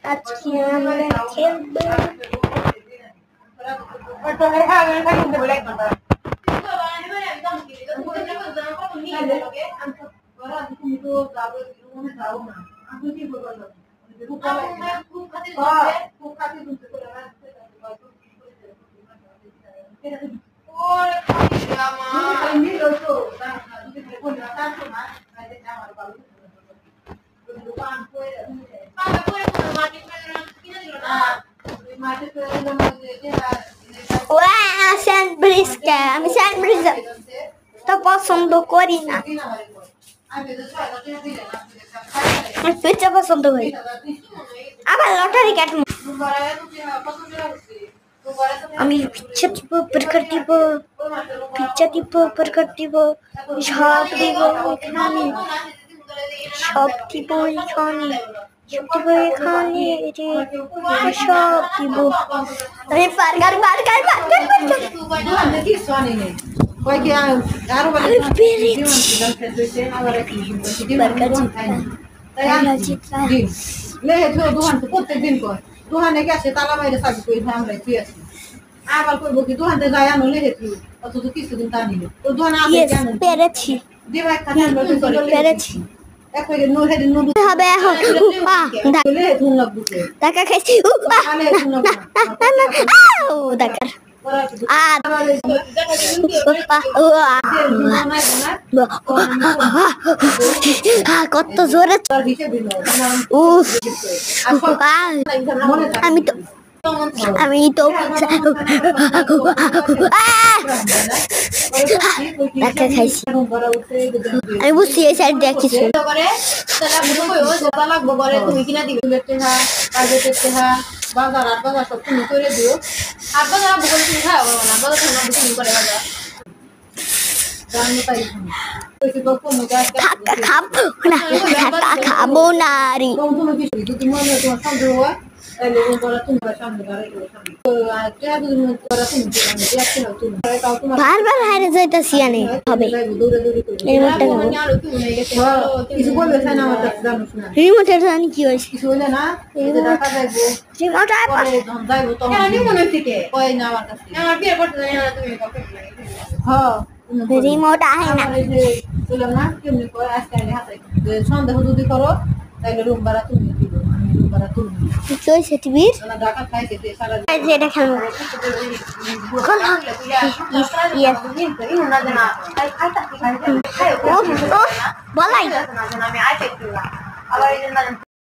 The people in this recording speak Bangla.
আজকে আমরা খেলবো স্যান্ডউইচটা আমি স্যান্ডউইচ তো পছন্দ করি না, পিৎজা পছন্দ করি। আবার লটারি কাটবো, আমি পিৎজা দিব, বার্গার দিব, পিৎজা দিব, বার্গার দিব, সব দিব এখানে, সব দিব এখানে, সব দিব এখানে, সব দিব আমি। বার্গার বার্গার বার্গার প্রত্যেকদিন কর দোকানে গেছে তালা বাইরে সাবি করে আমরা তুই আছি আবার করবো কি দোকানে যাই আনো লেহে তুই অথচ কিছুদিন তা নিল তোর দোকানে পেরেছি দিবা একটা পেরেছি হবে এখন টাকা খাইছি কত জোরে আমি তো খাইছি, আমি বুঝছি এই সাইড দিয়ে কিছু বাজার আর বাজার সব তুমি করে দিও আর বাজার বলে তুমি খাও না বাজার না তুমি করে বাজার খাবো না রে বারবার হারে যাইতাছি আনে হবে রিমোটের জানি কি হয়েছে রিমোট আহে না সন্দেহ যদি করো তাহলে রুম ভাড়া তুমি দিব রুম ভাড়া তুমি ঢাকা খাইছে সারা এটা খেলবো বলাই